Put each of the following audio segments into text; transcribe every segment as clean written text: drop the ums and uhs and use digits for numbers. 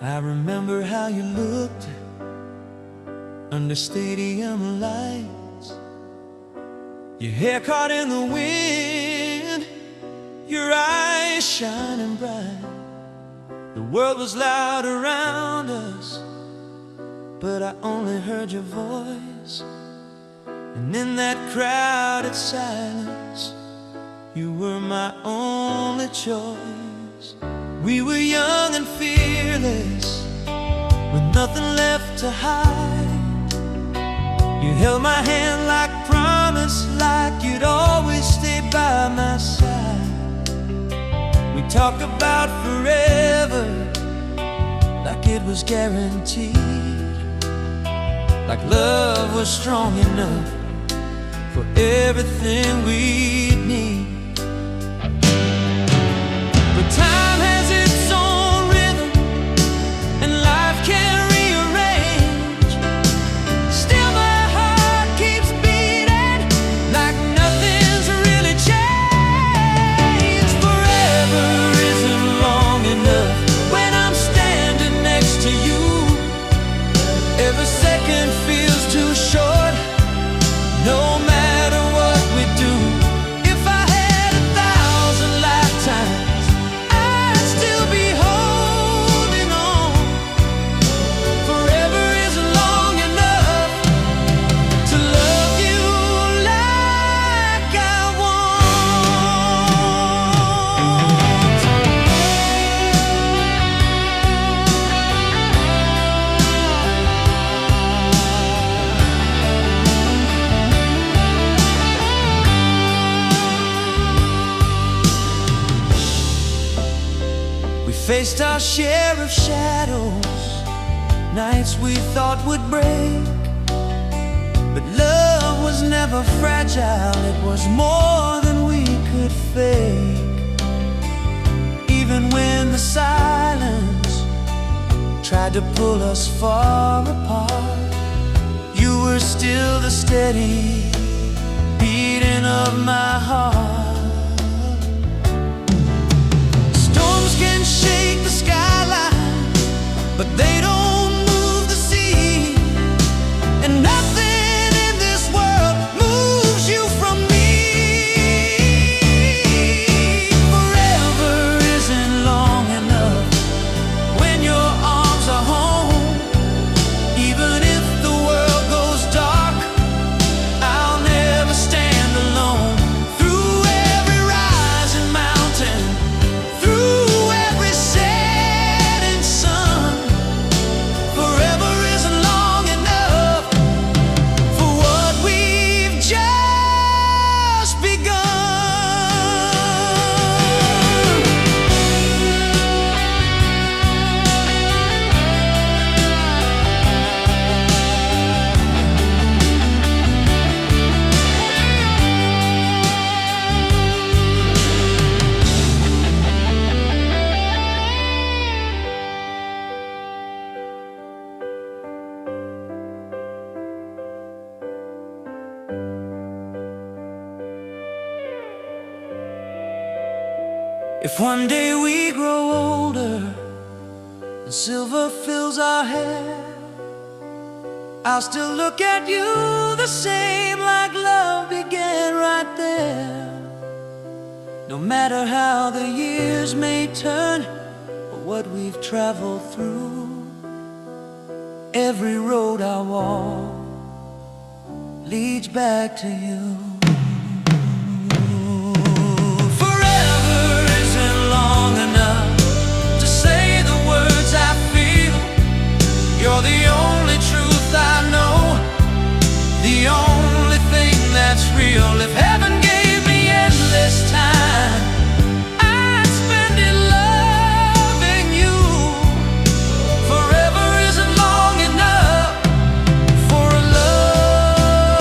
I remember how you looked under stadium lights, your hair caught in the wind, your eyes shining bright. The world was loud around us, but I only heard your voice. And in that crowded silence, you were my only choice. We were young and fearless, with nothing left to hide. You held my hand like promise, like you'd always stay by my side. We talked about forever, like it was guaranteed, like love was strong enough for everything we need. But time has its own rhythm, and life can rearrange. Still my heart keeps beating like nothing's really changed. Forever isn't long enough when I'm standing next to you. Every second feels too short, no matter what we do. If I had 1,000 lifetimes, I'd still be holding on. Forever isn't long enough to love you like I want. We faced our share of shadows, nights we thought would break. But love was never fragile, it was more than we could fake. Even when the silence tried to pull us far apart, you were still the steady beating of my heart. Storms can shake the skyline, but they don't move the sea. And nothing in this world moves you from me. Forever isn't long enough when your arms are home. Even if the world goes dark, I'll never stand alone. Through every rising mountain, through every setting sun, forever isn't long enough for what we've just begun. If one day we grow older and silver fills our hair, I'll still look at you the same, like love began right there. No matter how the years may turn or what we've traveled through, every road I walk leads back to you. Forever isn't long enough to say the words I feel. You're the only truth I know, the only thing that's real. If heaven gave me endless time, I'd spend it loving you. Forever isn't long enough for a love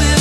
this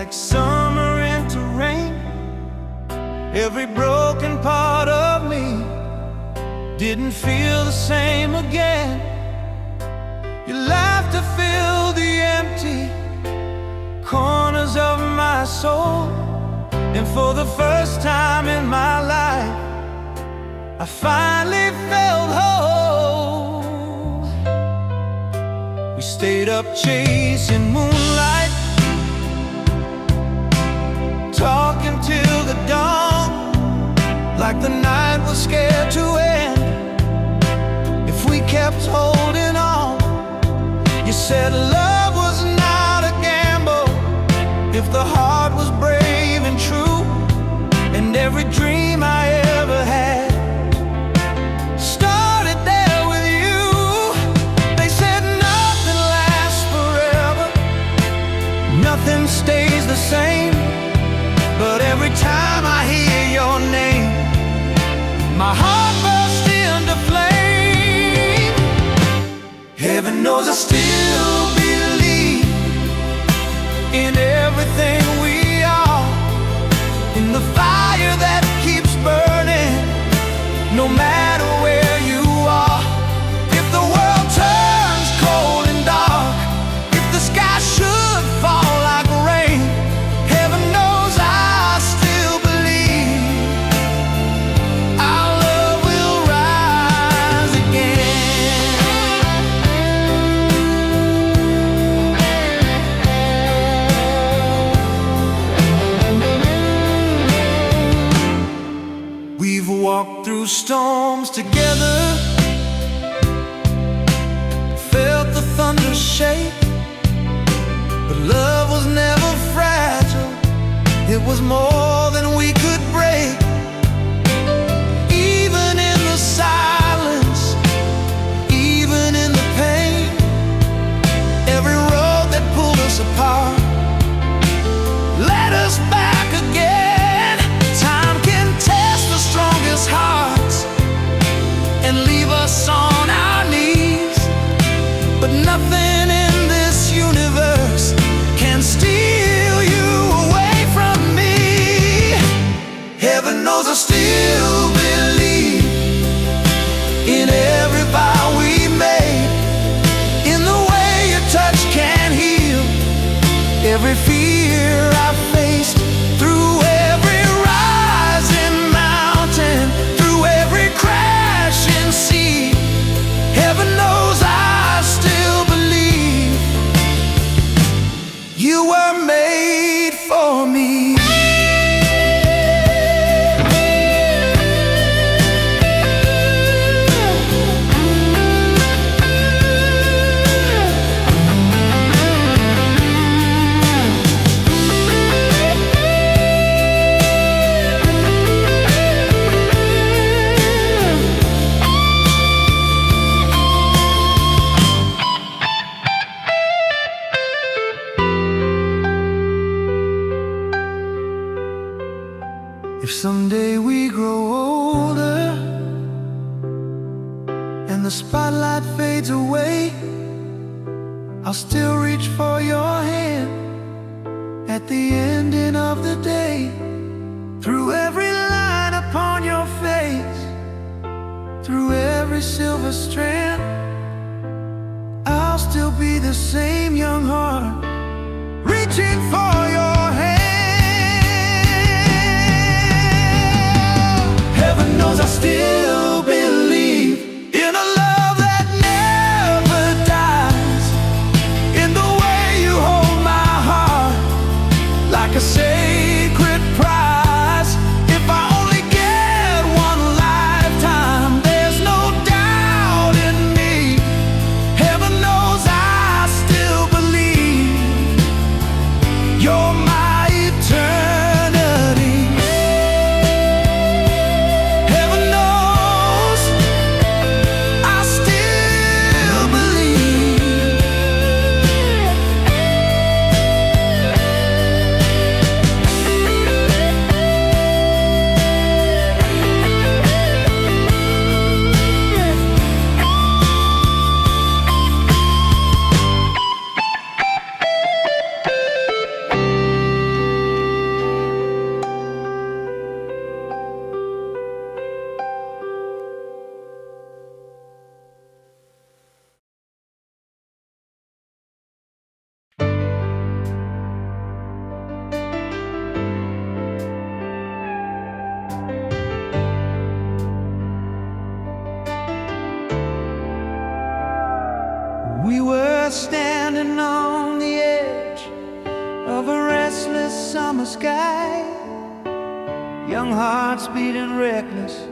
like summer into rain. Every broken part of me didn't feel the same again. Your laughter filled the empty corners of my soul, and for the first time in my life I finally felt whole. We stayed up chasing moonlight, talking till the dawn, like the night was scared to end if we kept holding on. You said love was not a gamble if the heart was brave and true, and every dream I ever had started there with you. They said nothing lasts forever, nothing stays the same, but every time I hear your name, my heart bursts into flame. Heaven knows I still believe in everything we are, in the fire that keeps burning, no matter where you are. If the world turns cold and dark, if the sky should fall like rain, heaven knows I still believe our love will rise again. We've walked through storms together, felt the thunder shake, but love was never fragile, it was more than we could break. Even in the silence, even in the pain, every road that pulled us apart led us back again. Time can test the strongest hearts and leave us on our knees, but nothing in this universe can steal you away from me. Heaven knows I still believe in every vow we made, in the way your touch can heal every fear I faced, through every rising mountain, through every crashing sea. Heaven knows I still believe you were made for me. If someday we grow older and the spotlight fades away, I'll still reach for your hand at the ending of the day. Through every line upon your face, through every silver strand, I'll still be the same young heart reaching for your hand. Heaven knows I still believe in a love that never dies, in the way you hold my heart like a sacred prize. If I only get one lifetime, there's no doubt in me. Heaven knows I still believe young hearts beating reckless,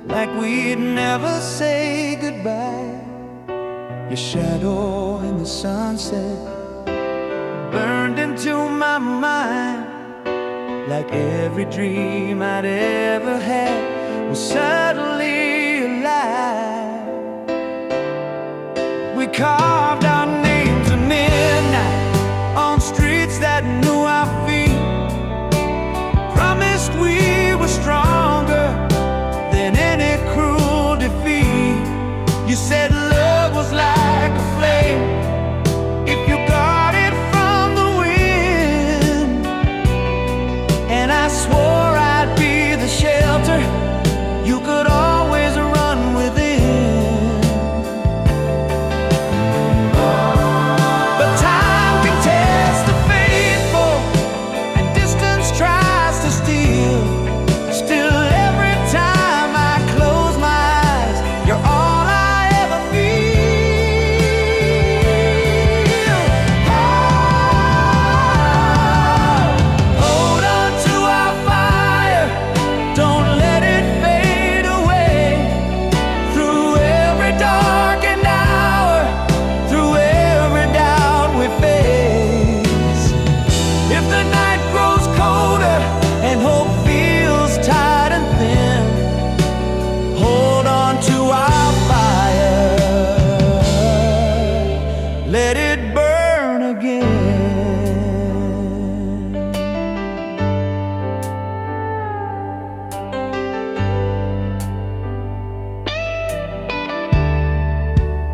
like we'd never say goodbye. Your shadow in the sunset burned into my mind, like every dream I'd ever had was suddenly alive. We carved our names at midnight on streets that knew our feet. Promised we were stronger than any cruel defeat. You said love was like a flame, if you got it from the wind. And I swore I'd be the shelter you could always run within. But time can test the faithful, and distance tries to steal. Still, every time I close my eyes, you're all I ever feel. Hold on to our fire, don't let it fade away. Through every darkened hour, through every doubt we face. If the night grows colder and hope feels tired and thin, hold on to our fire, let it burn again.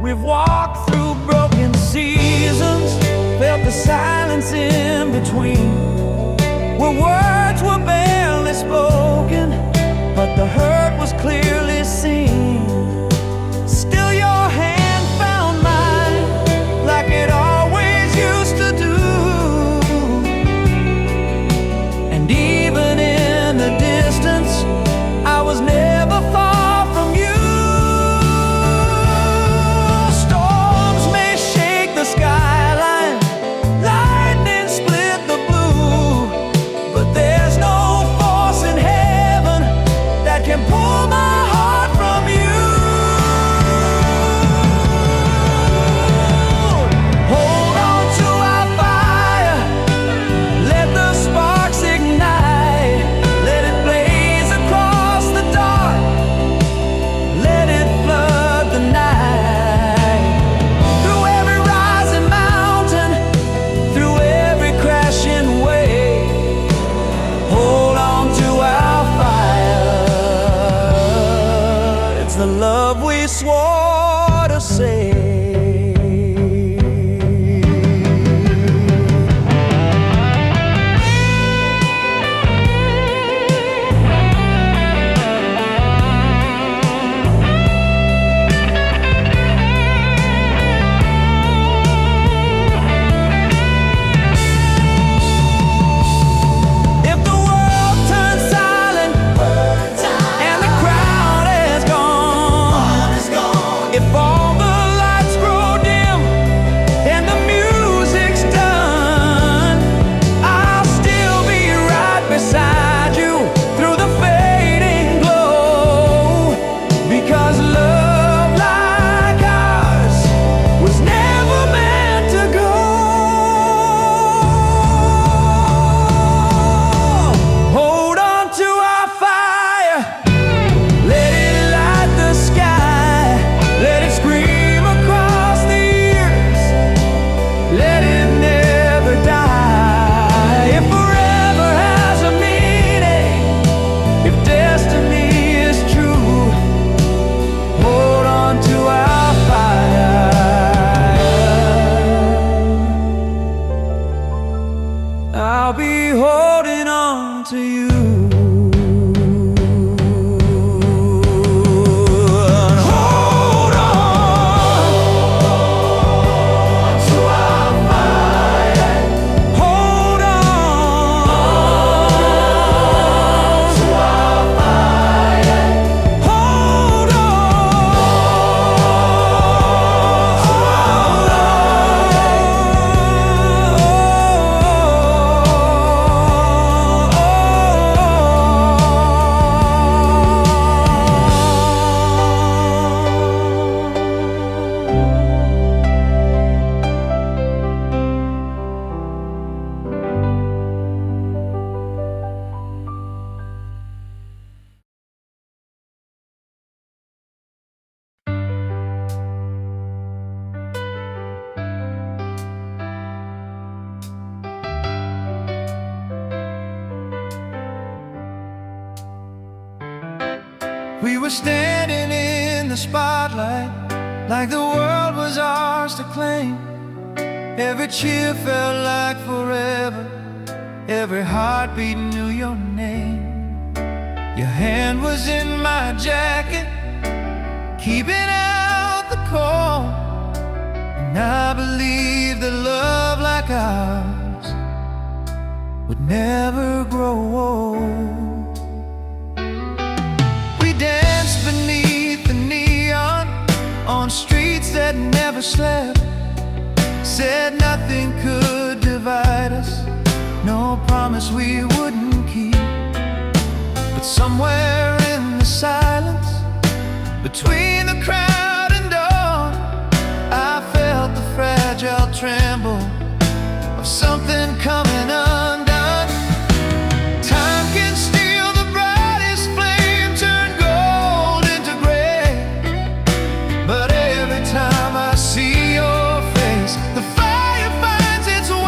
We've walked through broken seasons, felt the silence in between, where words were barely spoken, but the hurt was clearly seen. Still your hand found mine, like it always used to do. And even in the distance, I was never far from you. Storms may shake the skyline, lightning split the blue, but there's no force in heaven that can pull my heart from you. Hold on to our fire, let the sparks ignite, let it blaze across the dark, let it flood the night. Through every rising mountain, through every crashing wave, hold on to our fire. It's the love we swore to save. If the world turns silent and the crowd is gone, if all the lights grow dim and the music's done, I'll still be right beside you through the fading glow. Because love like ours was never meant to go. Hold on to our fire, let it light the sky, let it scream across the years, let it never die. If forever has a meaning, if destiny is true, hold on to our fire. I'll be holding on to you. Hold on to our fire. Hold on to our fire. Hold on. We were standing in the spotlight, like the world was ours to claim. Every cheer felt like forever, every heartbeat knew your name. Your hand was in my jacket, keeping out the cold. And I believed that love like ours would never grow old. We danced beneath the neon on streets that never slept. Said nothing could divide us, no promise we wouldn't keep. But somewhere in the silence, between the crowd and dawn, I felt the fragile tremble of something coming undone. Time can steal the brightest flame, turn gold into gray. But every time I see your face, the fire finds its way.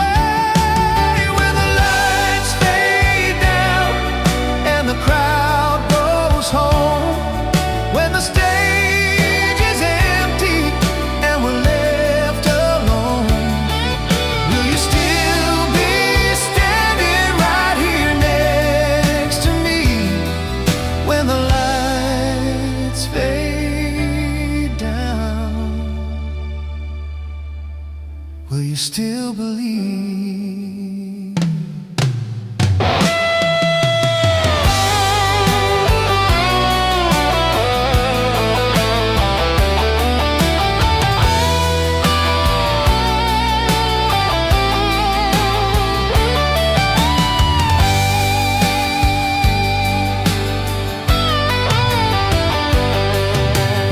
When the lights fade down and the crowd goes home, when the stage is empty and we're left alone, will you still be standing right here next to me? When the lights fade down, will you still believe?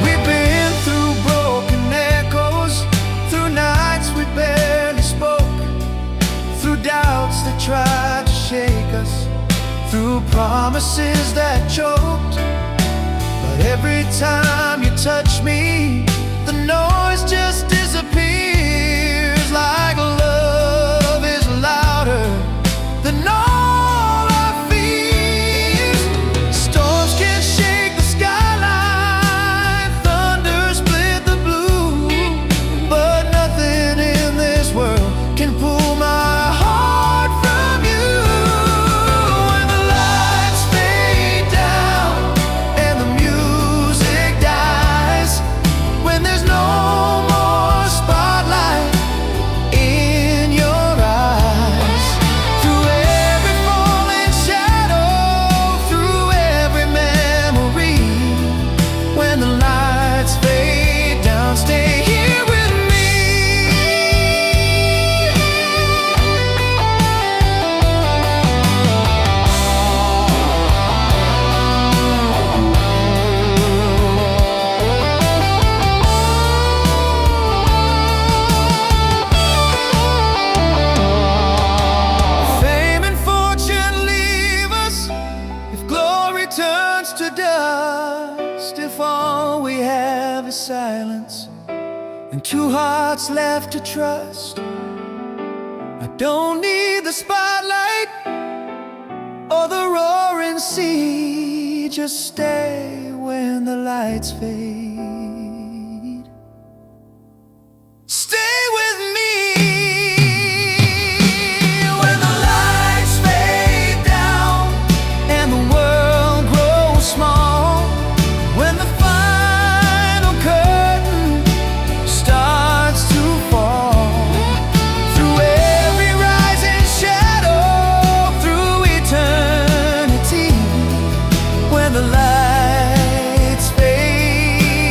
We've been through broken echoes, through nights we barely spoke, through doubts that tried to shake us, through promises that choked. But every time you touch me, the noise just disappears. Like love is louder than all our fears. Storms can shake the skyline, thunder split the blue, but nothing in this world can pull my heart from you. When the lights fade down and the music dies, when there's no more spotlight in your eyes, through every falling shadow, through every memory, when the lights fade down, stay here with me. Fame and fortune leave us, if glory turns to dust, if all we have is silence and two hearts left to trust. I don't need the spotlight or the roaring sea, just stay when the lights fade. Stay with me. When the lights fade down and the world grows small, when the final curtain starts to fall, through every rising shadow, through eternity, when the lights fade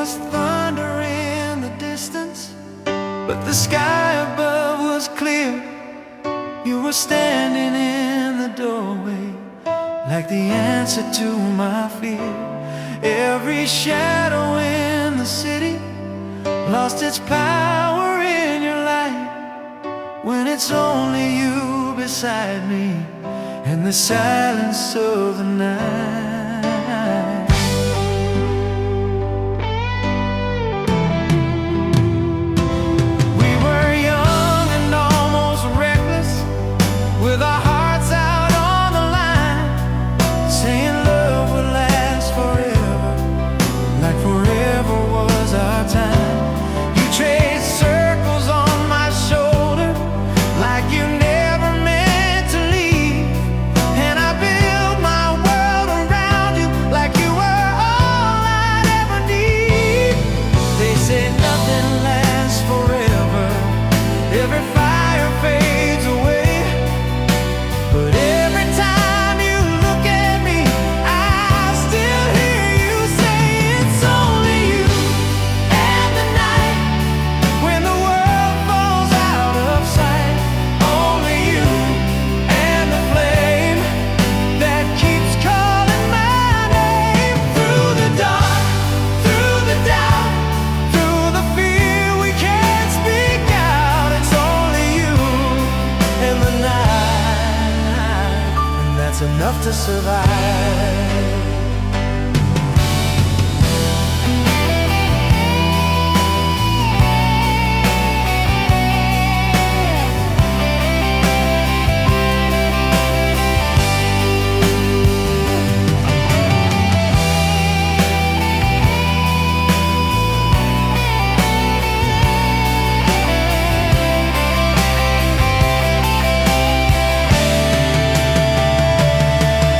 was thunder in the distance, but the sky above was clear. You were standing in the doorway, like the answer to my fear. Every shadow in the city lost its power in your light, when it's only you beside me and the silence of the night. We were young and almost reckless, with our hearts out on the line, saying love would last forever, like forever was our time. You traced circles on my shoulder, like you never meant to leave, and I built my world around you, like you were all I'd ever need. They say nothing lasts forever, every fire fades away, but every time you look at me, I still hear you say it's only you and the night, when the world falls out of sight. Only you and the flame that keeps calling my name. Through the dark, through the doubt, through the fear we can't speak out, it's only you and the night, and that's enough to survive.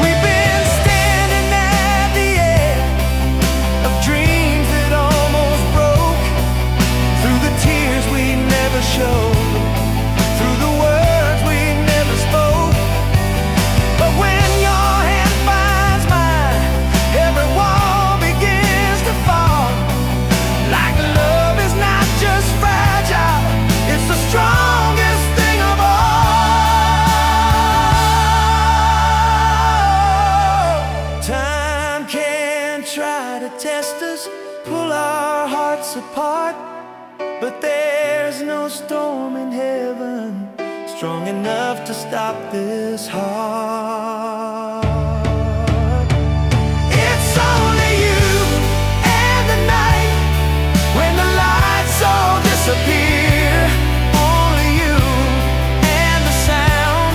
We've been standing at the edge of dreams that almost broke, through the tears we never showed, through the words we never spoke. But when your hand finds mine, every wall begins to fall, like love is not just fragile, it's the strongest thing of all. Time can try to test us, pull our hearts apart, but there's no storm in heaven strong enough to stop this heart. It's only you and the night, when the lights all disappear. Only you and the sound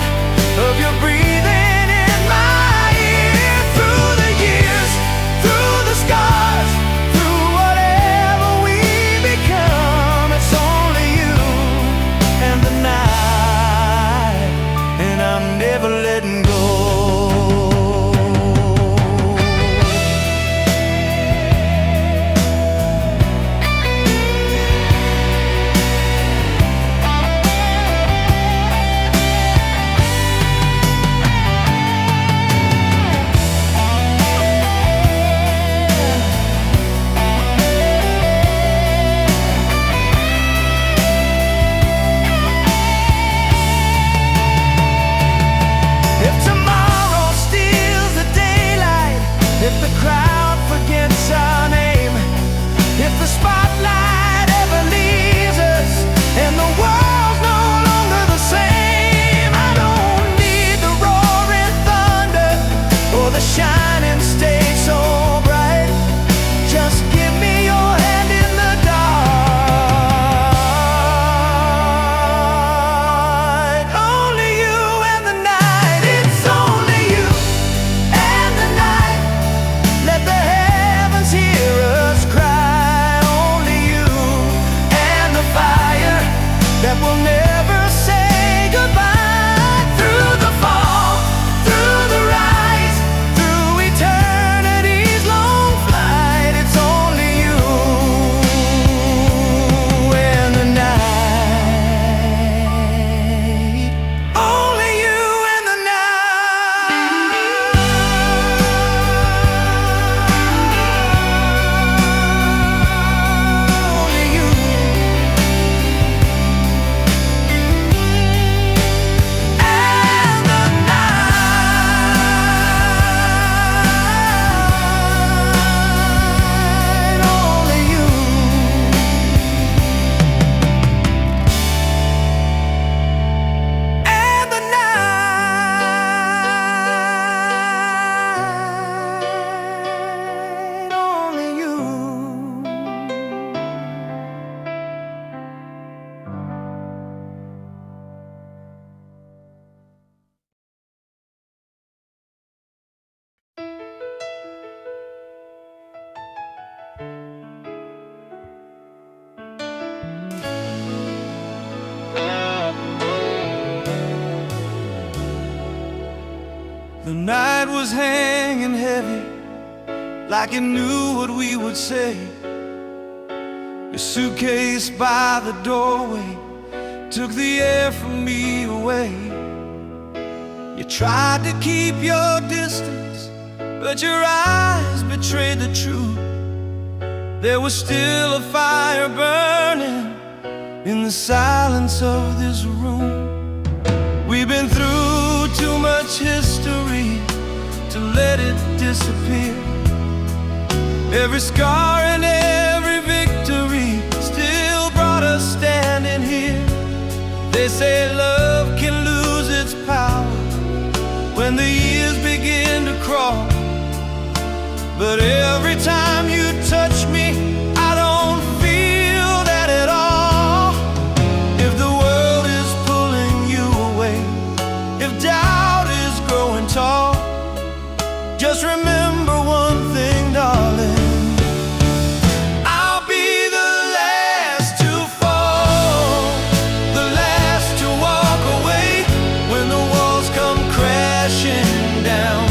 of your breathing in my ear. Through the years, through the scars, through whatever we become, it's only you and the night, and I'm never letting go. was hanging heavy, like it knew what we would say. Your suitcase by the doorway took the air from me away. You tried to keep your distance, but your eyes betrayed the truth. There was still a fire burning in the silence of this room. We've been through too much history to let it disappear. Every scar and every victory still brought us standing here. They say love can lose its power when the years begin to crawl. But every time you touch me, I don't feel that at all. If the world is pulling you away, if doubt is growing tall, just remember one thing, darling. I'll be the last to fall, the last to walk away when the walls come crashing down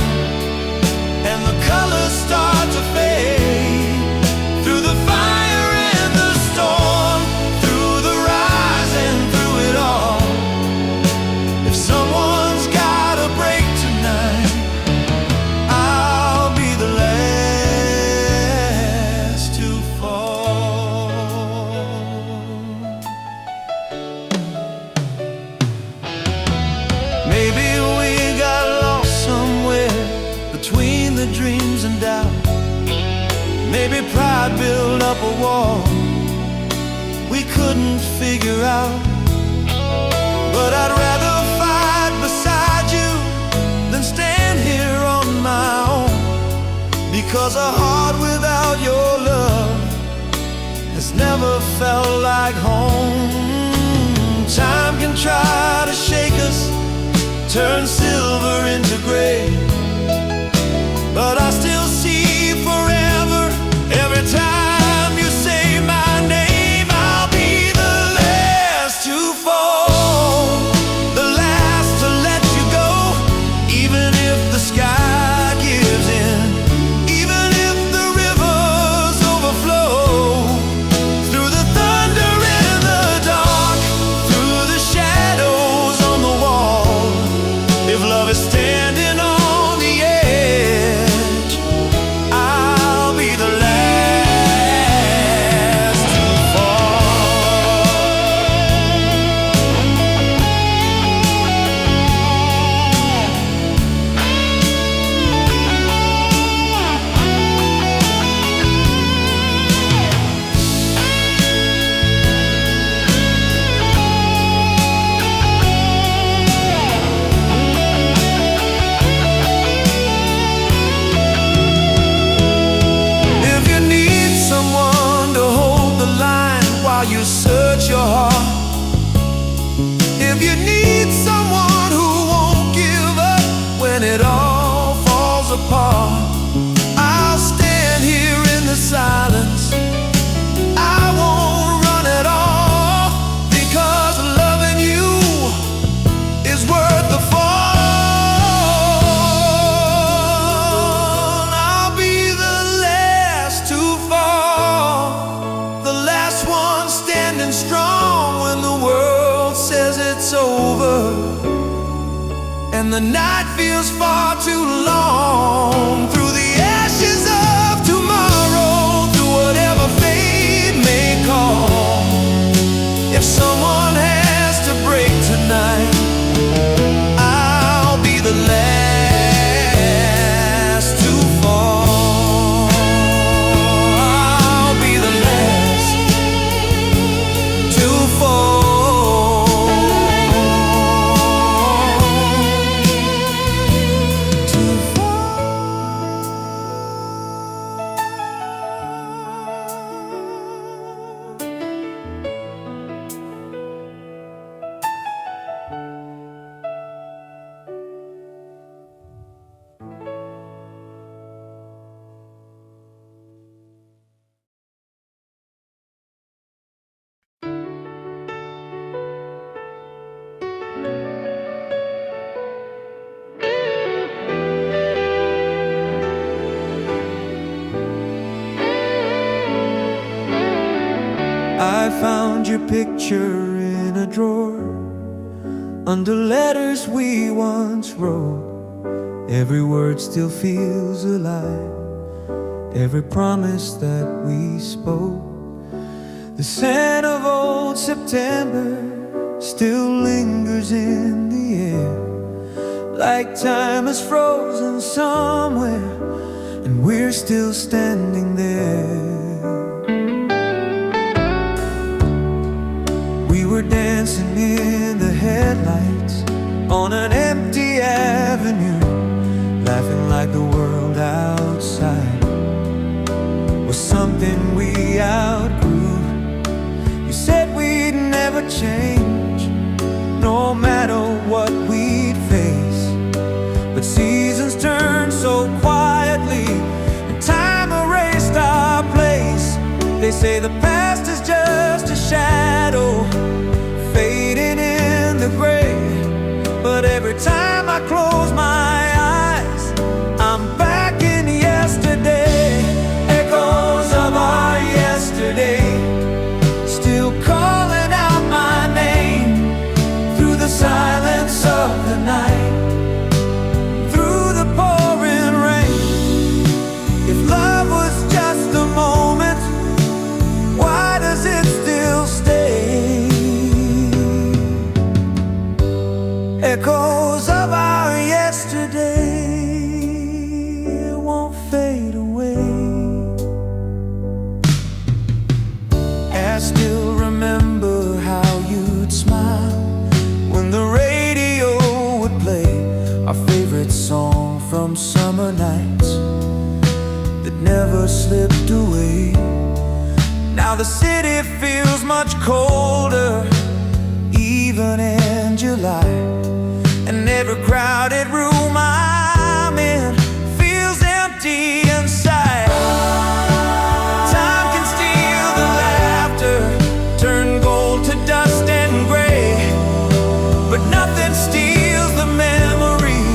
and the colors start to fade. Through the fire and the storm, through the rise and through it all, if someone's gotta break tonight, I'll be the last to fall. Maybe we got lost somewhere between the dreams and doubt. Maybe pride built up a wall we couldn't figure out. But I'd rather fight beside you than stand here on my own, because a heart without your love has never felt like home. Time can try to shake us, turn silver into gray, but I still see forever every time you say my name. I'll be the last to fall, the last to let you go, even if the sky gives in, even if the rivers overflow. Through the thunder in the dark, through the shadows on the wall, if love is standing on the edge, I'll be the last to fall. If you need someone to hold the line while you search your heart, if you need someone who won't give up when it all falls apart, I'll stand here in the silence. I won't run at all, because loving you is worth the fall. I'll be the last to fall, the last one standing strong when the world says it's over and the night feels far too long. Through the ashes of tomorrow, through whatever fate may call, if someone has to break tonight, I'll be the last to fall. I'll be the last to fall. To fall. I found your picture in a drawer, under letters we once wrote. Every word still feels alive, every promise that we spoke. The scent of old September still lingers in the air, like time is frozen somewhere, and we're still standing there. We were dancing in the headlights on an empty avenue, laughing like the world outside was something we outgrew. You said we'd never change, no matter what we'd face, but seasons turn so quietly, and time erased our place. They say the past is just a shadow fading in the gray, but every time I close my eyes, I'm back in yesterday. Echoes of our yesterday, still calling out my name through the silence of the night, through the pouring rain. If love was just a moment, why does it still stay? Echoes of our yesterday won't fade away. I still remember how you'd smile when the radio would play our favorite song from summer nights that never slipped away. Now the city feels much colder, even in July, and every crowded room I'm in feels empty inside. Time can steal the laughter, turn gold to dust and gray, but nothing steals the memory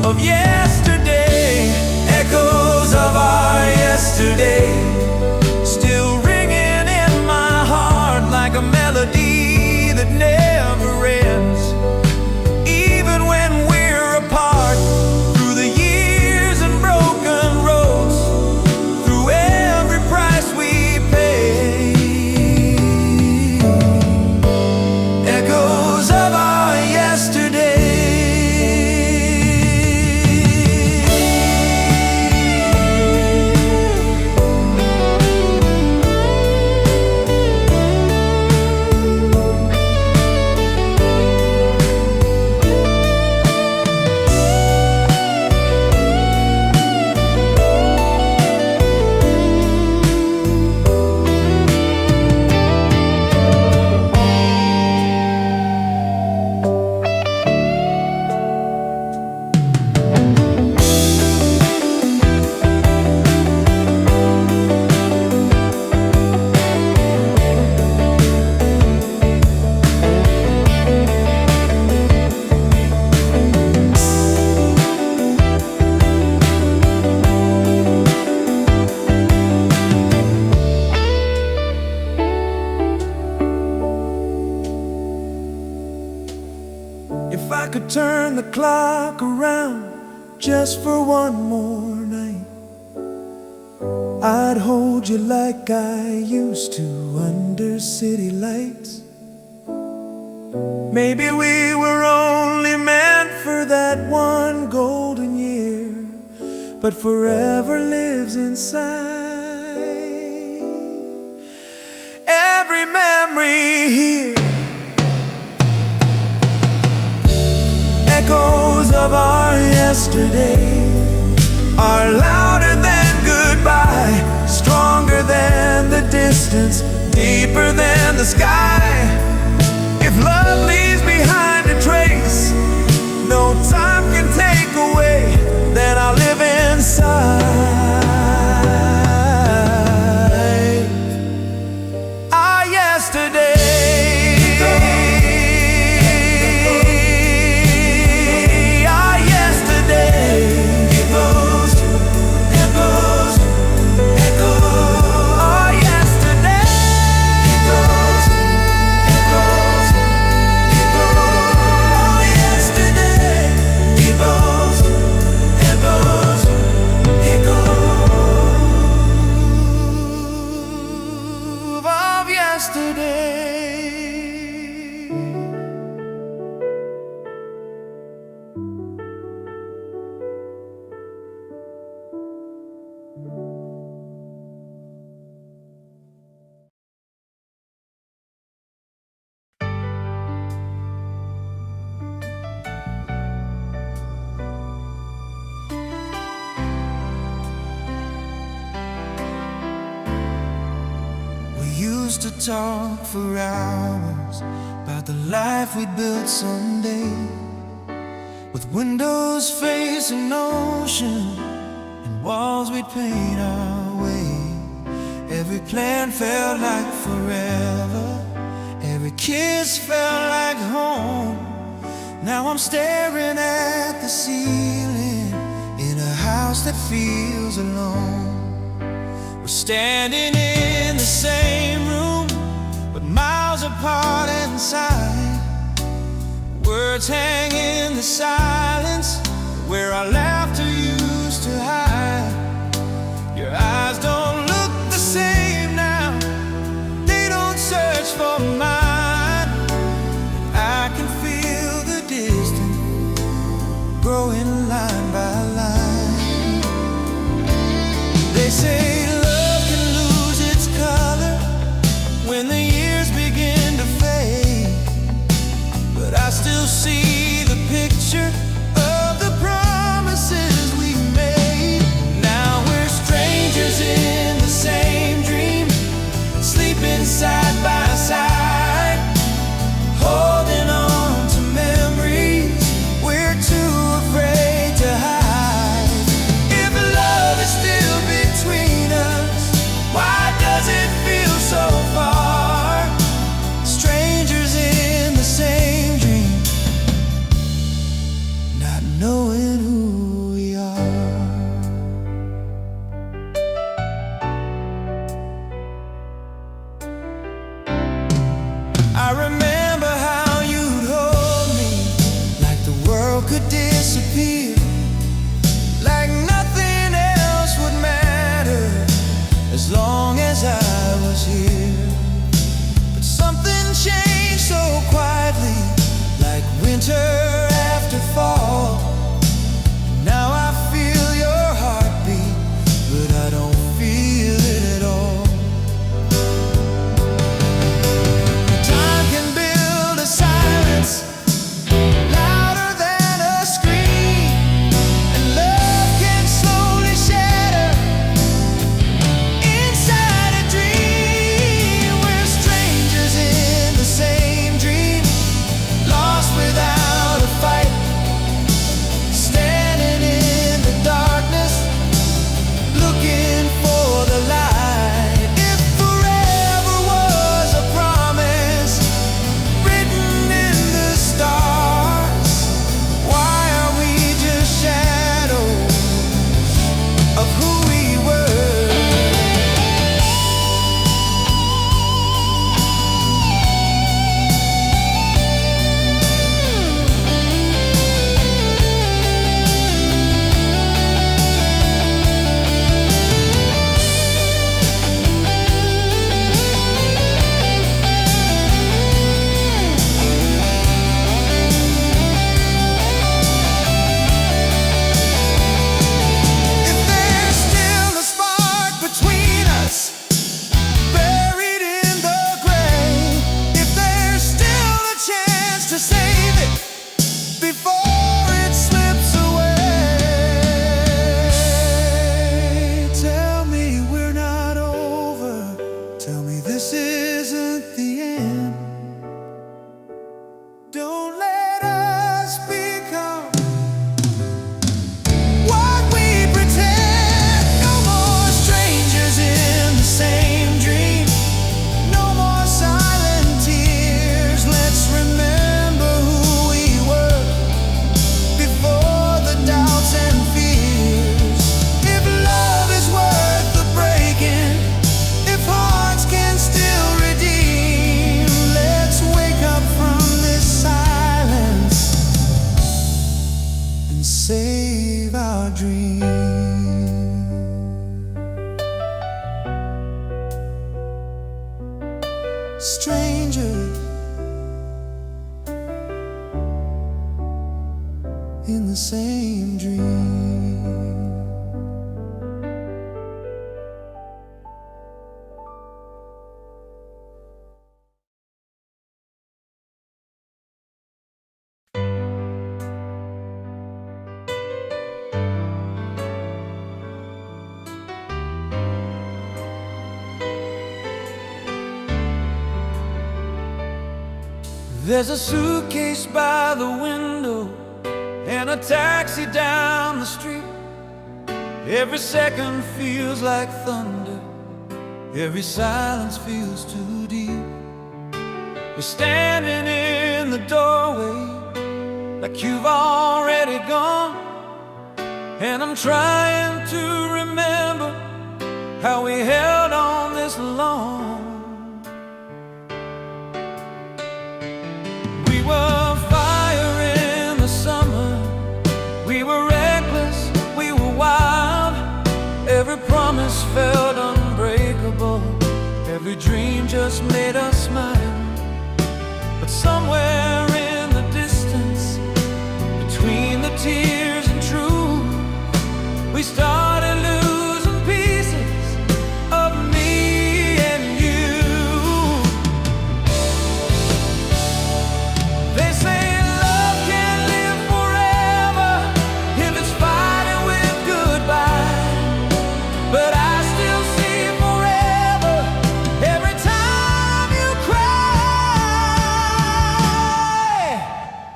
of yesterday. Echoes of our yesterday, still ringing in my heart like a melody that never ends. Even when we're apart, through the years and broken roads, through every price we pay. Echoes of our yesterday. If I could turn the clock around just for one more night, I'd hold you like I used to under city lights. Maybe we were only meant for that one golden year, but forever lives inside every memory here. Echoes of our yesterday are louder than goodbye, stronger than the distance, deeper than the sky. If love leaves behind a trace no time can take away, then I'll live inside our yesterday. Echoes, echoes, echoes. Our yesterday. yesterday. Used to talk for hours about the life we'd built someday, with windows facing ocean and walls we'd paint our way. Every plan felt like forever, every kiss felt like home. Now I'm staring at the ceiling in a house that feels alone. We're standing in the same room, but miles apart inside. Words hang in the silence, where our laughter used to hide. Your eyes don't look the same now, they don't search for mine. I can feel the distance growing line by line. They say when the years begin to fade, but I still see the picture of the promises we made. Now we're strangers in the same dream, sleeping side by side, holding on to memories we're too afraid to hide. If love is still between us, why does it feel so far? Knowing who we are. I remember how you'd hold me like the world could disappear, like nothing else would matter as long as I was here. But something changed so quietly, like winter after fall. Now I feel your heartbeat, but I don't feel it at all. Time can build a silence louder than a scream, and love can slowly shatter inside. strangers in the same dream. There's a suitcase by the window and a taxi down the street. Every second feels like thunder, every silence feels too deep. You're standing in the doorway like you've already gone, and I'm trying to remember how we held on this long. We were fire in the summer, we were reckless, we were wild. Every promise felt unbreakable, every dream just made us smile. But somewhere in the distance, between the tears and truth, we started losing pieces of me and you. They say love can't live forever if it's fighting with goodbye, but I still see forever every time you cry.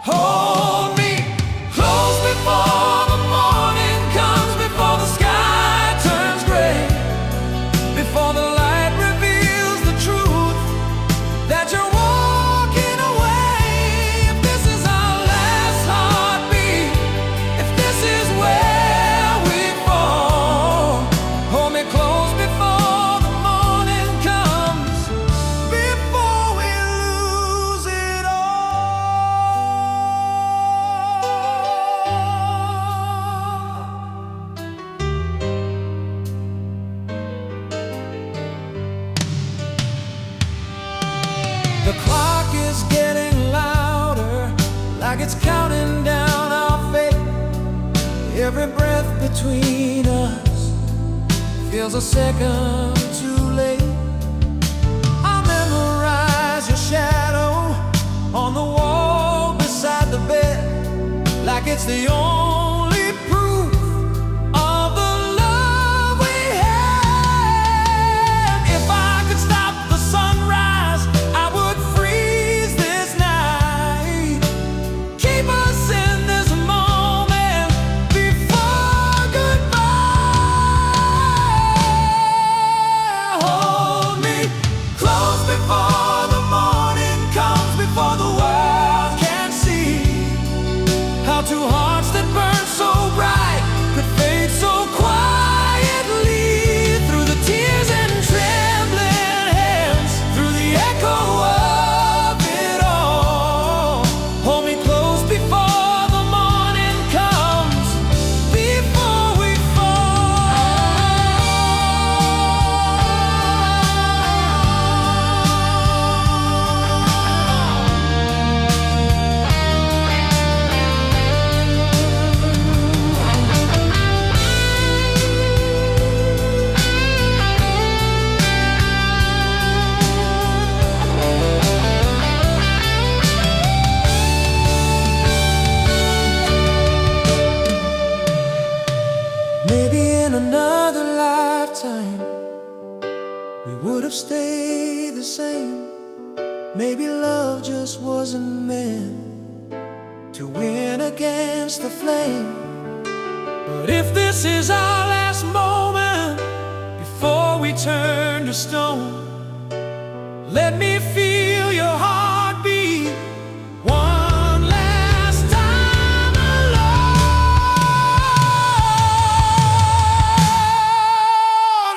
Hold me close before the morning comes, before the sky turns gray, before the light reveals the truth that you're walking away. If this is our last heartbeat, if this is where we fall, hold me close before the morning comes, before we lose it all. The clock is getting louder, like it's counting down our fate. Every breath between us feels a second too late. I memorize your shadow on the wall beside the bed, like it's the only proof of the love we had. If I could stop the sunrise, I would freeze this night. Keep us in this moment before goodbye. Hold me close before the morning comes, before the world can see how two hearts that burn so bright could fade so quietly. Through the tears and trembling hands, through the echo of it all, hold me close before the morning comes, before we maybe in another lifetime we would have stayed the same. Maybe love just wasn't meant to win against the flame. But if this is our last moment before we turn to stone, let me feel your heartbeat one last time alone.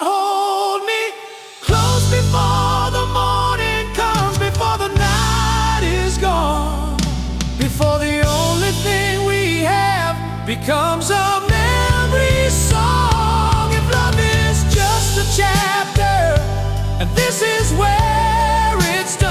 Hold me close before the morning comes, before the night is gone, before the only thing we have becomes a memory song. If love is just a chapter and this is where it starts,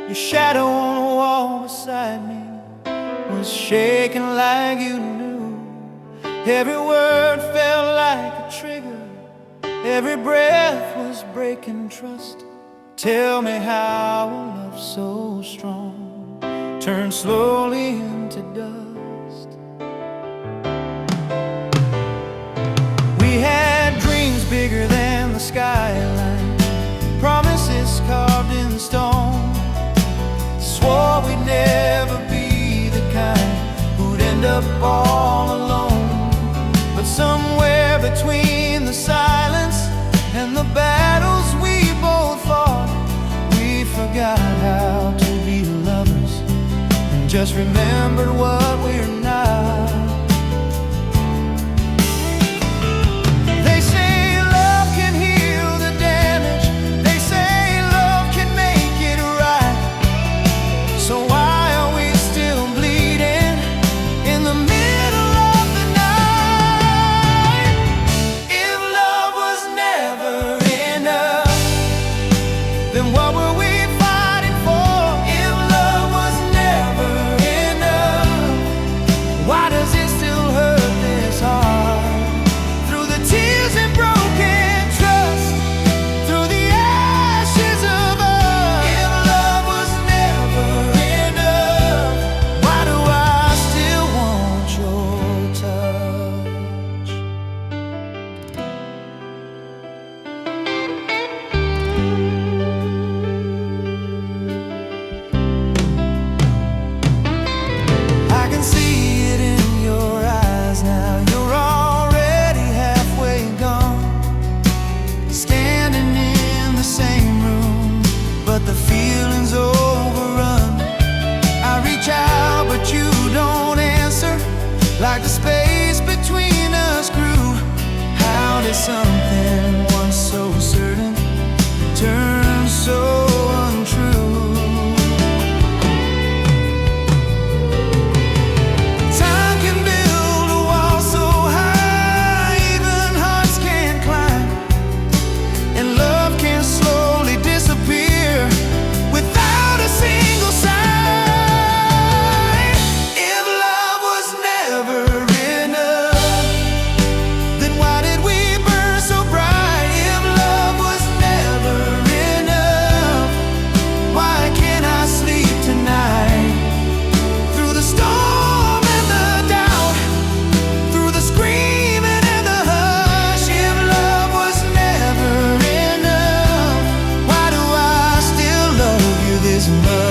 Your shadow on the wall beside me was shaking like you knew. Every word felt like a trigger, every breath was breaking trust. Tell me how a love so strong turned slowly into dust. We had dreams bigger than the skyline, promises carved in stone. Swore we'd never be the kind who'd end up all alone. But somewhere between the silence and the battles we both fought, we forgot how to be lovers and just remembered what we're not. They say love can heal the damage, they say love can make it right. So why are we still bleeding in the middle of the night? If love was never enough, then what were we fighting for? If love was never enough, why does it still hurt this hard? Through the tears and broken trust, through the ashes of us. If love was never enough, why do I still want your touch? I can see it in your eyes now. You're already halfway gone, standing in the same room, but the feeling's overrun. I reach out, but you don't answer, like the space between us grew. How did something once so certain turn so untrue? Time can build a wall so high even hearts can't climb, and love can slowly disappear without a single sign. If love was never enough, then why did we burn so bright? If love was never enough, why can't I sleep tonight? Through the storm and the doubt, through the screaming and the hush. If love was never enough, why do I still love you this much?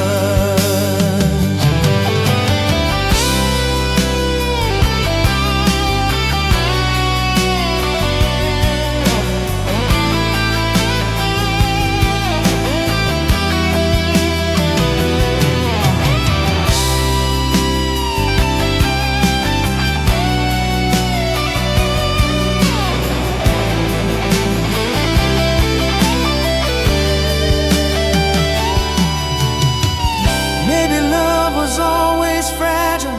Maybe love was always fragile,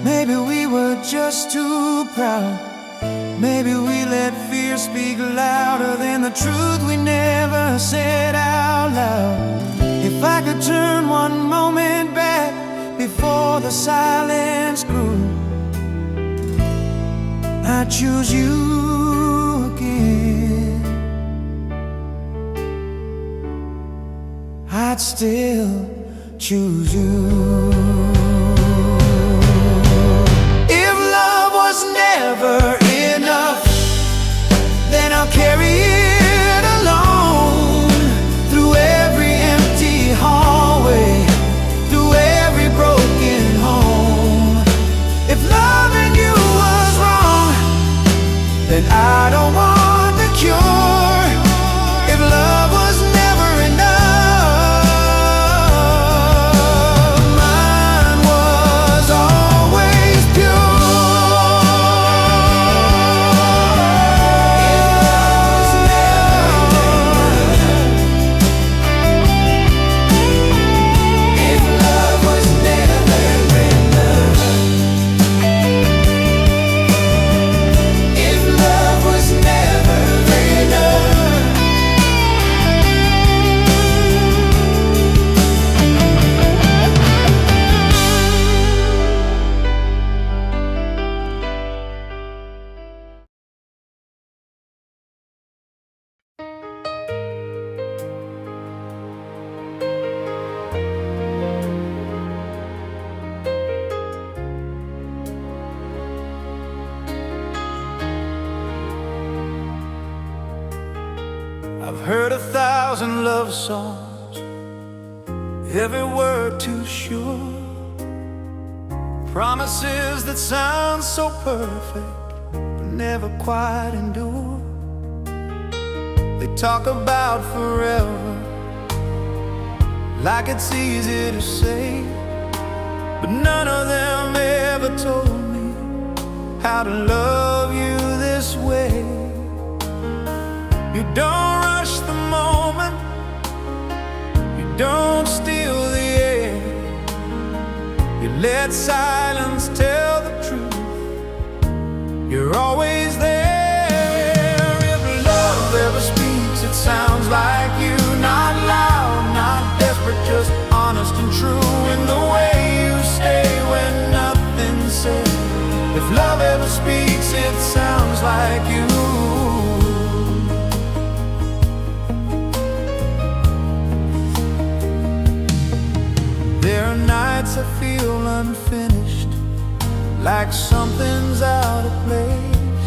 maybe we were just too proud. Maybe we let fear speak louder than the truth we never said out loud. If I could turn one moment back before the silence grew, I'd choose you again. I'd still choose you. If love was never enough, then I'll carry it alone, through every empty hallway, through every broken home. If loving you was wrong, then I don't want the cure. If love was never enough, my love songs, every word too sure, promises that sound so perfect but never quite endure. They talk about forever like it's easy to say, but none of them ever told me how to love you this way. You don't rush the moment, you don't steal the air, you let silence tell the truth, you're always there. If love ever speaks, it sounds like you, not loud, not desperate, just honest and true in the way you stay when nothing's said. If love ever speaks, it sounds like you. There are nights I feel unfinished, like something's out of place.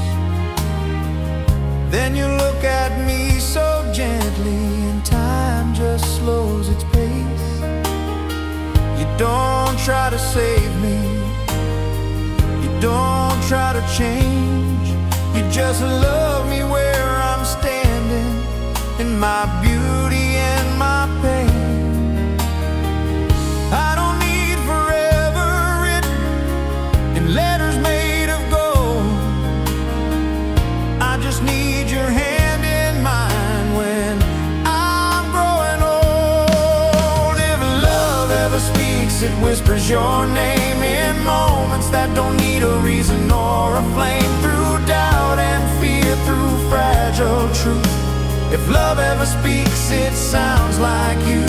Then you look at me so gently and time just slows its pace. You don't try to save me, you don't try to change, you just love me where I'm standing, in my beauty and my pain. I don't need forever written in letters made of gold, I just need your hand in mine when I'm growing old. If love ever speaks, it whispers your name in moments that don't need a reason or a flame, through doubt and fear, through fragile truth. If love ever speaks, it sounds like you.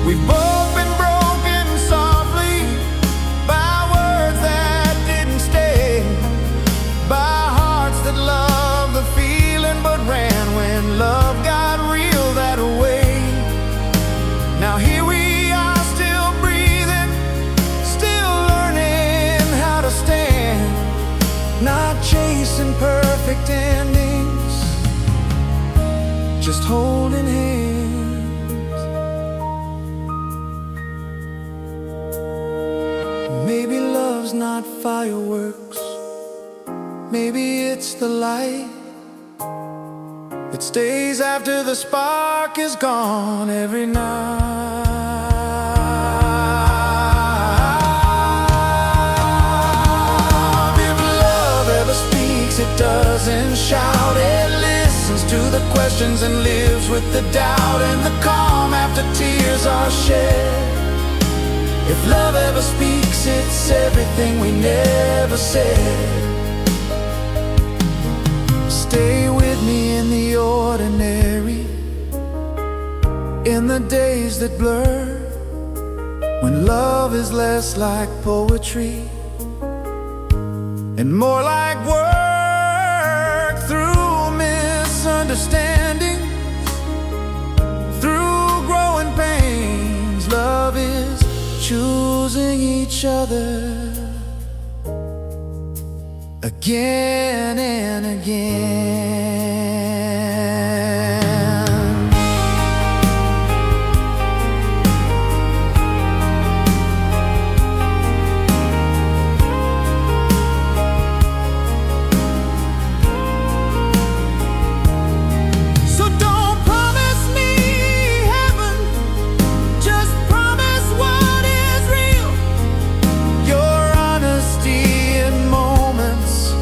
We've both been broken softly by words that didn't stay, by hearts that loved the feeling but ran when love got real that way. Now here we are, still breathing, still learning how to stand, not chasing perfect endings, just holding hands. Maybe love's not fireworks, maybe it's the light that stays after the spark is gone every night. If love ever speaks, it doesn't shout, it listens to the questions and lives with the doubt and the calm after tears are shed. If love ever speaks, it's everything we never said. Stay with me in the ordinary, in the days that blur, when love is less like poetry and more like work, through misunderstandings, through growing pains. Love is choosing each other again and again. So don't promise me heaven, just promise what is real. Your honesty in moments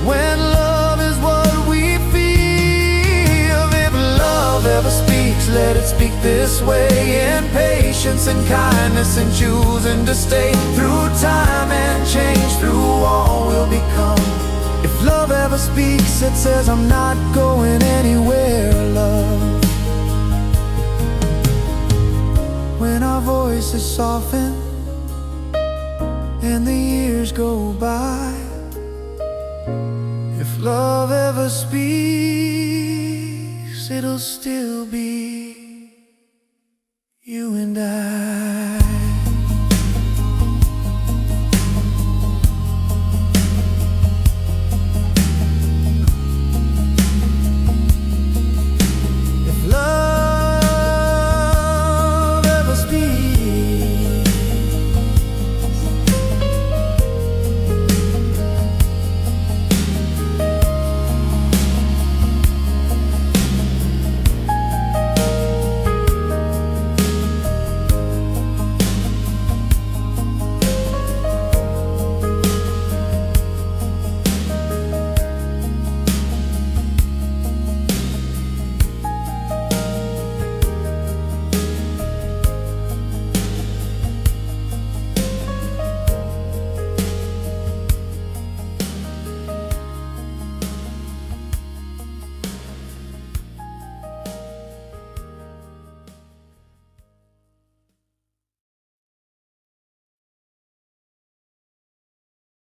when love is what we feel. If love ever speaks, let it speak this way, in patience and kindness and choosing to stay through time and change, through all we'll become. If love ever speaks, it says I'm not going anywhere, love. When our voices soften and the years go by, if love ever speaks, it'll still be you and I.